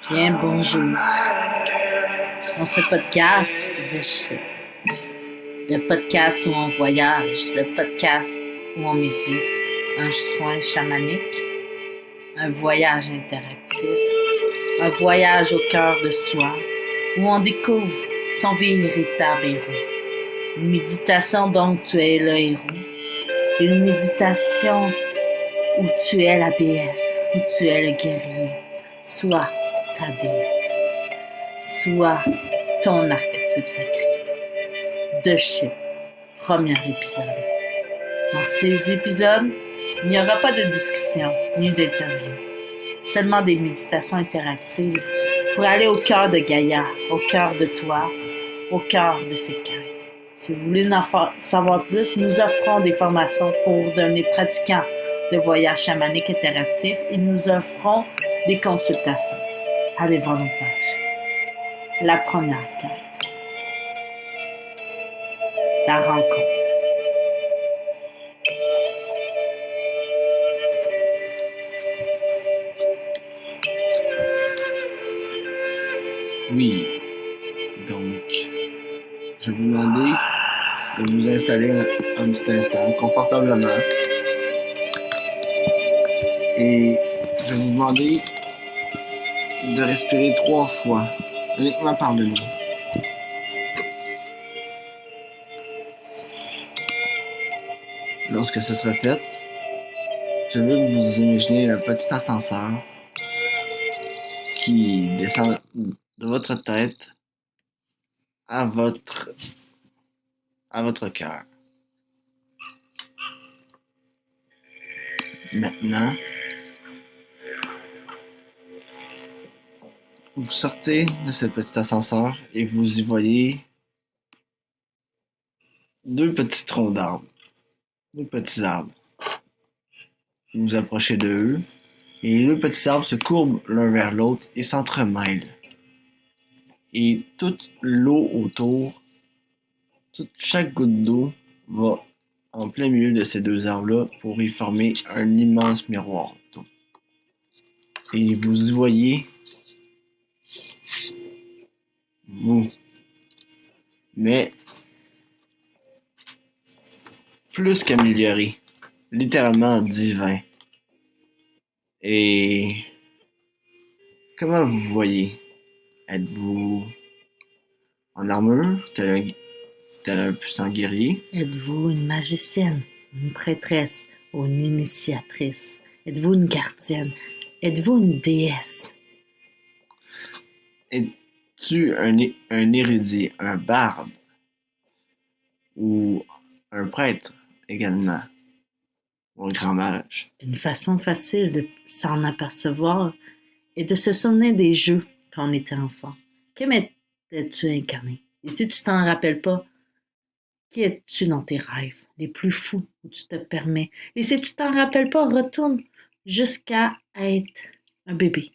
Bien, bonjour. Dans ce podcast de shit. Le podcast où on voyage, le podcast où on médite, un soin chamanique, un voyage interactif, un voyage au cœur de soi, où on découvre son véritable héros. Une méditation donc tu es le héros. Une méditation où tu es la déesse, où tu es le guerrier. Sois ta déesse. Sois ton archétype sacré. The Shit, premier épisode. Dans ces épisodes, il n'y aura pas de discussion ni d'interview, seulement des méditations interactives pour aller au cœur de Gaïa, au cœur de toi, au cœur de ses quêtes. Si vous voulez en savoir plus, nous offrons des formations pour devenir pratiquants de voyage chamanique interactif et nous offrons des consultations. Allez voir nos pages. La première quête. La rencontre. Oui, donc, je vais vous demander de vous installer un petit instant confortablement. Et je vais vous demander de respirer 3 fois, uniquement par le nez. Lorsque ce sera fait, je veux que vous imaginez un petit ascenseur qui descend de votre tête à votre cœur. Maintenant, vous sortez de ce petit ascenseur et vous y voyez 2 petits troncs d'arbres, 2 petits arbres. Vous vous approchez d'eux et les 2 petits arbres se courbent l'un vers l'autre et s'entremêlent. Et toute l'eau autour, chaque goutte d'eau va en plein milieu de ces 2 arbres-là pour y former un immense miroir d'eau. Et vous y voyez vous, mais plus qu'amélioré, littéralement divin. Et comment vous voyez? Êtes-vous en armure, tel un puissant guerrier? Êtes-vous une magicienne, une prêtresse ou une initiatrice? Êtes-vous une gardienne? Êtes-vous une déesse? Es-tu un érudit, un barde? Ou un prêtre également? Ou un grand mage? Une façon facile de s'en apercevoir est de se souvenir des jeux quand on était enfant. Que m'étais-tu incarné? Et si tu t'en rappelles pas, qui es-tu dans tes rêves, les plus fous où tu te permets? Et si tu t'en rappelles pas, retourne jusqu'à être un bébé.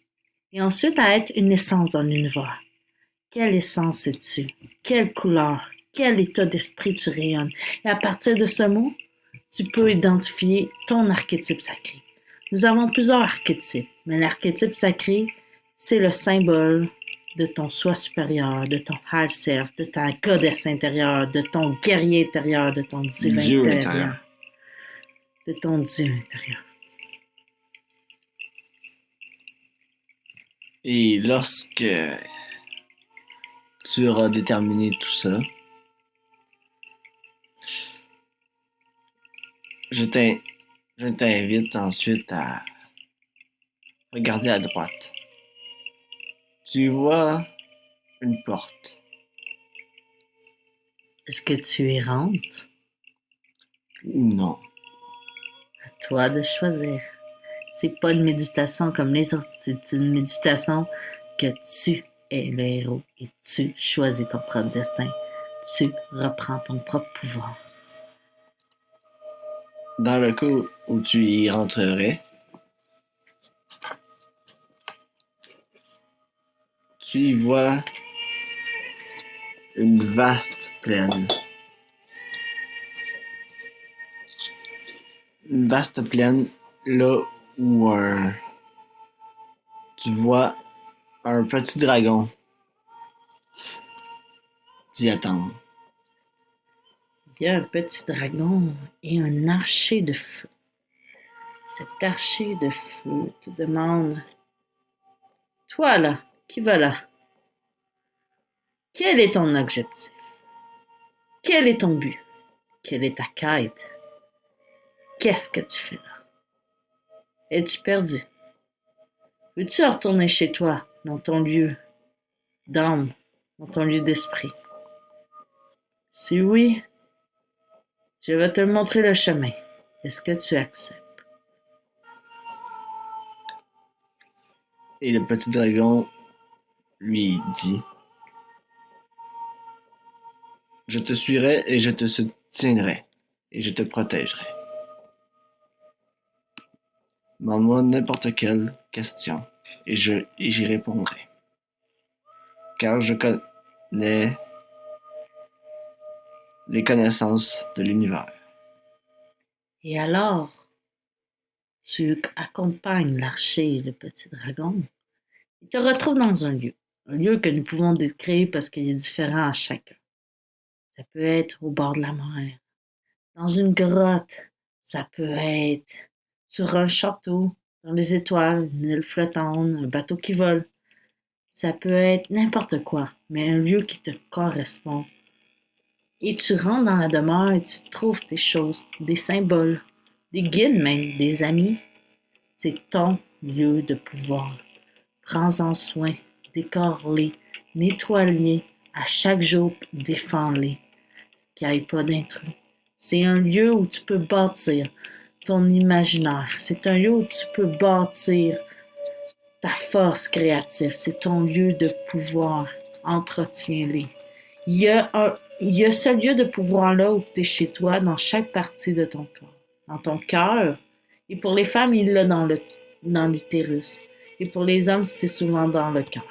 Et ensuite à être une essence dans l'univers. Quelle essence es-tu? Quelle couleur? Quel état d'esprit tu rayonnes? Et à partir de ce mot, tu peux identifier ton archétype sacré. Nous avons plusieurs archétypes, mais l'archétype sacré, c'est le symbole de ton soi supérieur, de ton high self, de ta goddess intérieure, de ton guerrier intérieur, de ton divin Dieu intérieur, intérieur. de ton Dieu intérieur. Et lorsque tu auras déterminé tout ça, je t'invite ensuite à regarder à droite. Tu vois une porte. Est-ce que tu y rentres? Non. À toi de choisir. C'est pas une méditation comme les autres, c'est une méditation que tu es le héros et tu choisis ton propre destin. Tu reprends ton propre pouvoir. Dans le cas où tu y rentrerais, tu y vois une vaste plaine. Une vaste plaine là où tu vois Un petit dragon d'y attendre. Il y a un petit dragon et un archer de feu. Cet archer de feu te demande: toi là, qui va là? Quel est ton objectif? Quel est ton but? Quelle est ta quête? Qu'est-ce que tu fais là? Es-tu perdu? Veux-tu retourner chez toi, dans ton lieu d'âme, dans ton lieu d'esprit? Si oui, je vais te montrer le chemin. Est-ce que tu acceptes? Et le petit dragon lui dit: je te suivrai et je te soutiendrai et je te protégerai. Demande-moi n'importe quelle question et j'y répondrai. Car je connais les connaissances de l'univers. Et alors, tu accompagnes l'archer et le petit dragon. Ils te retrouvent dans un lieu que nous pouvons décrire parce qu'il est différent à chacun. Ça peut être au bord de la mer, dans une grotte, ça peut être sur un château, dans les étoiles, une île flottante, un bateau qui vole. Ça peut être n'importe quoi, mais un lieu qui te correspond. Et tu rentres dans la demeure et tu trouves tes choses, des symboles, des guides même, des amis. C'est ton lieu de pouvoir. Prends-en soin, décore-les, nettoie-les, à chaque jour, défends-les, qu'il n'y ait pas d'intrus. C'est un lieu où tu peux bâtir ton imaginaire. C'est un lieu où tu peux bâtir ta force créative. C'est ton lieu de pouvoir. Entretiens-les. Il y a ce lieu de pouvoir-là où tu es chez toi, dans chaque partie de ton corps. Dans ton cœur. Et pour les femmes, il l'a dans l'utérus. Et pour les hommes, c'est souvent dans le cœur.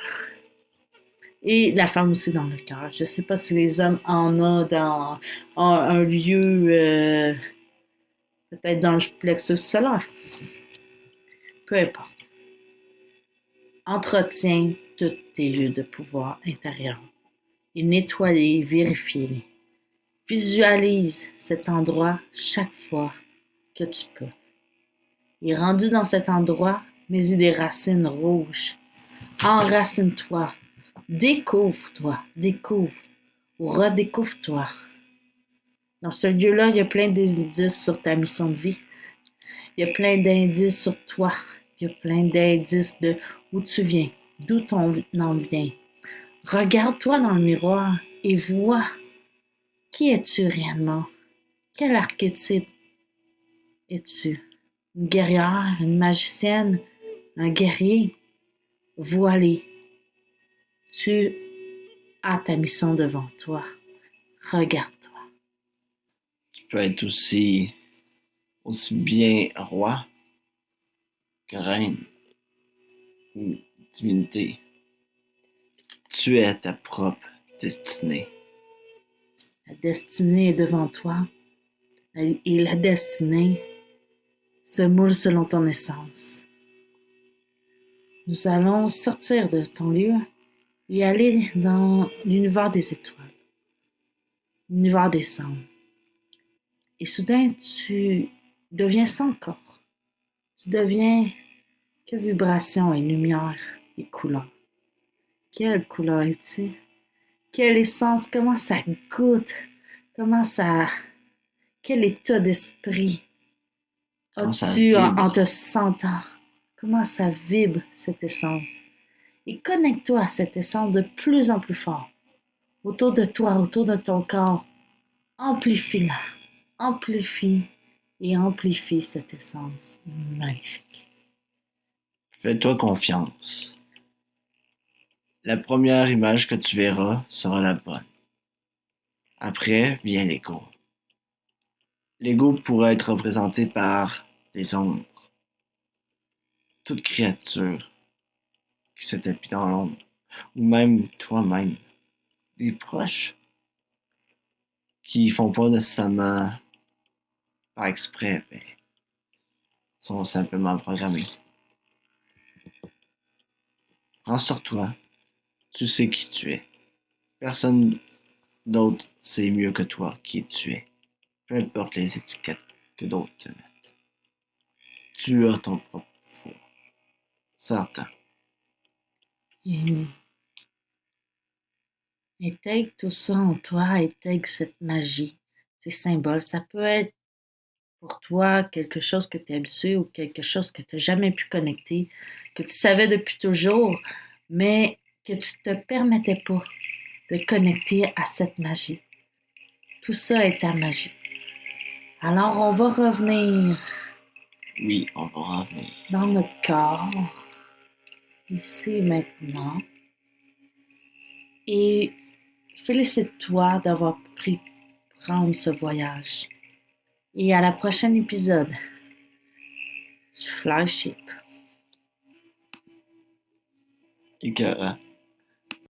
Et la femme aussi dans le cœur. Je ne sais pas si les hommes en ont dans un lieu, peut-être dans le plexus solaire. Peu importe. Entretiens tous tes lieux de pouvoir intérieur et nettoie-les, vérifie-les. Visualise cet endroit chaque fois que tu peux. Et rendu dans cet endroit, mets-y des racines rouges. Enracine-toi. Découvre-toi. Découvre ou redécouvre-toi. Dans ce lieu-là, il y a plein d'indices sur ta mission de vie. Il y a plein d'indices sur toi. Il y a plein d'indices de où tu viens, d'où ton nom vient. Regarde-toi dans le miroir et vois qui es-tu réellement? Quel archétype es-tu? Une guerrière, une magicienne, un guerrier? Vois-les. Tu as ta mission devant toi. Regarde-toi. Tu peux être aussi bien roi que reine ou divinité. Tu es ta propre destinée. La destinée est devant toi et la destinée se moule selon ton essence. Nous allons sortir de ton lieu et aller dans l'univers des étoiles, l'univers des cendres. Et soudain, tu deviens sans corps. Tu deviens que vibration et lumière et couleur. Quelle couleur es-tu? Quelle essence? Comment ça goûte? Comment ça... Quel état d'esprit as-tu en te sentant? Comment ça vibre cette essence? Et connecte-toi à cette essence de plus en plus fort. Autour de toi, autour de ton corps. Amplifie-la. Amplifie et amplifie cette essence magnifique. Fais-toi confiance. La première image que tu verras sera la bonne. Après vient l'ego. L'ego pourrait être représenté par des ombres. Toute créature qui se tapit dans l'ombre, ou même toi-même. Des proches qui font pas nécessairement par exprès, mais sont simplement programmés. Rassure-toi, tu sais qui tu es. Personne d'autre sait mieux que toi qui tu es. Peu importe les étiquettes que d'autres te mettent. Tu as ton propre pouvoir. Certain. Et intègre tout ça en toi, intègre cette magie, ces symboles. Ça peut être pour toi quelque chose que tu es habitué ou quelque chose que tu n'as jamais pu connecter, que tu savais depuis toujours, mais que tu ne te permettais pas de connecter à cette magie. Tout ça est ta magie. Alors on va revenir Oui, on va revenir. dans notre corps, ici et maintenant, et félicite-toi d'avoir pris prendre ce voyage. Et à la prochaine épisode du Flyship. Écœurant.